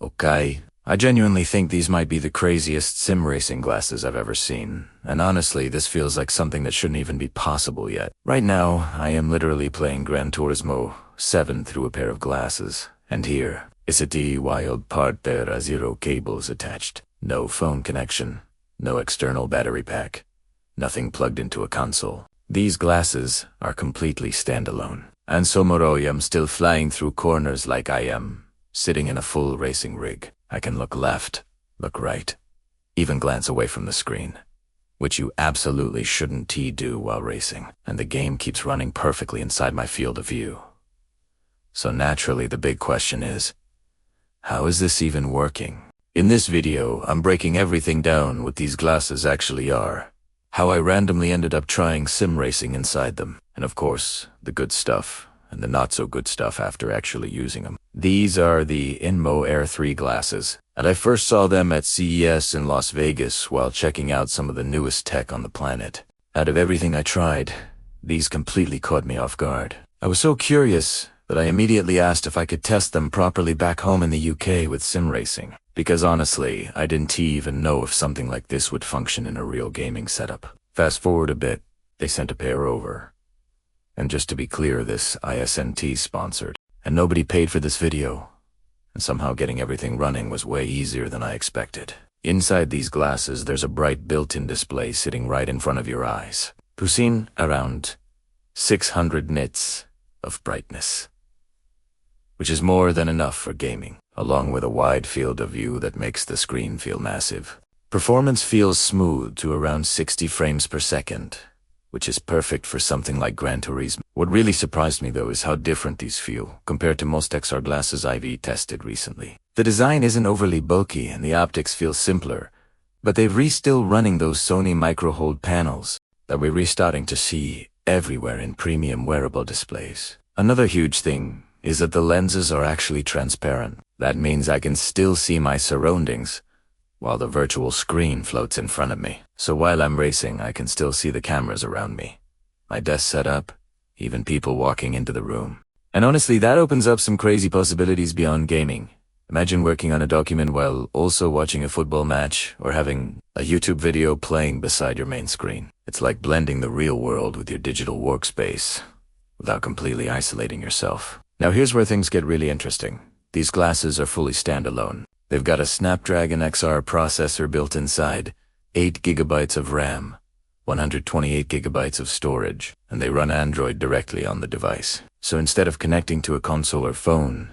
Okay. I genuinely think these might be the craziest sim racing glasses I've ever seen, and honestly, this feels like something that shouldn't even be possible yet. Right now, I am literally playing Gran Turismo 7 through a pair of glasses, and here is a wild part. There are 0 cables attached, no phone connection, no external battery pack, nothing plugged into a console. These glasses are completely standalone, and so I am still flying through corners like I am sitting in a full racing rig. I can look left, look right, even glance away from the screen, which you absolutely shouldn't do while racing, and the game keeps running perfectly inside my field of view. So naturally the big question is, how is this even working? In this video, I'm breaking everything down what these glasses actually are, how I randomly ended up trying sim racing inside them, and of course, the good stuff and the not so good stuff after actually using them. These are the Inmo Air 3 glasses, and I first saw them at CES in Las Vegas while checking out some of the newest tech on the planet. Out of everything I tried, these completely caught me off guard. I was so curious that I immediately asked if I could test them properly back home in the UK with sim racing, because honestly, I didn't even know if something like this would function in a real gaming setup. Fast forward a bit, they sent a pair over. And just to be clear, this isn't sponsored, and nobody paid for this video, and somehow getting everything running was way easier than I expected. Inside these glasses, there's a bright built-in display sitting right in front of your eyes, pushing around 600 nits of brightness, which is more than enough for gaming, along with a wide field of view that makes the screen feel massive. Performance feels smooth to around 60 frames per second, which is perfect for something like Gran Turismo. What really surprised me though is how different these feel compared to most XR glasses I've tested recently. The design isn't overly bulky and the optics feel simpler, but they're still running those Sony micro-hold panels that we're starting to see everywhere in premium wearable displays. Another huge thing is that the lenses are actually transparent. That means I can still see my surroundings while the virtual screen floats in front of me. So while I'm racing, I can still see the cameras around me, my desk setup, even people walking into the room. And honestly, that opens up some crazy possibilities beyond gaming. Imagine working on a document while also watching a football match or having a YouTube video playing beside your main screen. It's like blending the real world with your digital workspace without completely isolating yourself. Now here's where things get really interesting. These glasses are fully standalone. They've got a Snapdragon XR processor built inside, 8 GB of RAM, 128 GB of storage, and they run Android directly on the device. So instead of connecting to a console or phone,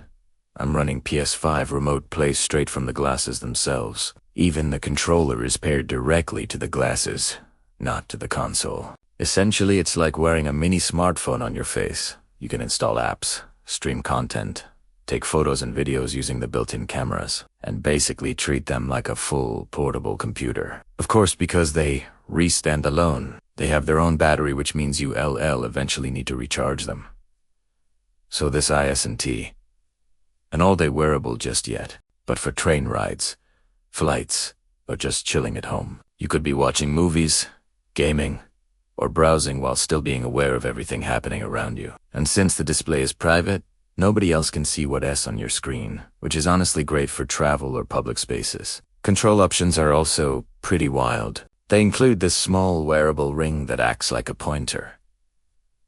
I'm running PS5 Remote Play straight from the glasses themselves. Even the controller is paired directly to the glasses, not to the console. Essentially, it's like wearing a mini smartphone on your face. You can install apps, stream content, take photos and videos using the built-in cameras, and basically treat them like a full portable computer. Of course, because they stand alone, they have their own battery, which means you eventually need to recharge them. So this isn't an all-day wearable just yet, but for train rides, flights, or just chilling at home. You could be watching movies, gaming, or browsing while still being aware of everything happening around you. And since the display is private, nobody else can see what's on your screen, which is honestly great for travel or public spaces. Control options are also pretty wild. They include this small wearable ring that acts like a pointer.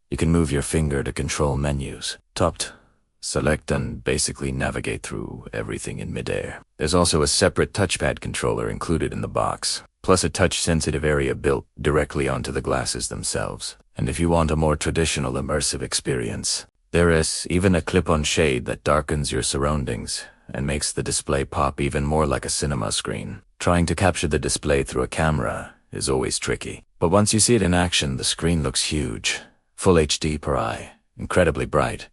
You can move your finger to control menus, tapped, select, and basically navigate through everything in midair. There's also a separate touchpad controller included in the box, plus a touch-sensitive area built directly onto the glasses themselves. And if you want a more traditional immersive experience, there is even a clip-on shade that darkens your surroundings and makes the display pop even more like a cinema screen. Trying to capture the display through a camera is always tricky, but once you see it in action, the screen looks huge, full HD per eye, incredibly bright,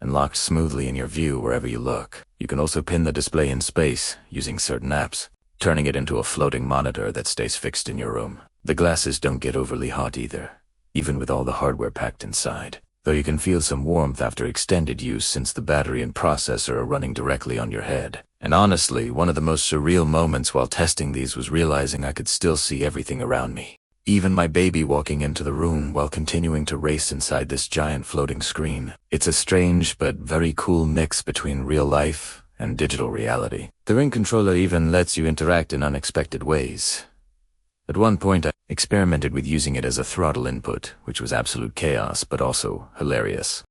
and locked smoothly in your view wherever you look. You can also pin the display in space using certain apps, turning it into a floating monitor that stays fixed in your room. The glasses don't get overly hot either, even with all the hardware packed inside, though you can feel some warmth after extended use since the battery and processor are running directly on your head. And honestly, one of the most surreal moments while testing these was realizing I could still see everything around me. Even my baby walking into the room while continuing to race inside this giant floating screen. It's a strange but very cool mix between real life and digital reality. The Ring controller even lets you interact in unexpected ways. At one point, I experimented with using it as a throttle input, which was absolute chaos, but also hilarious.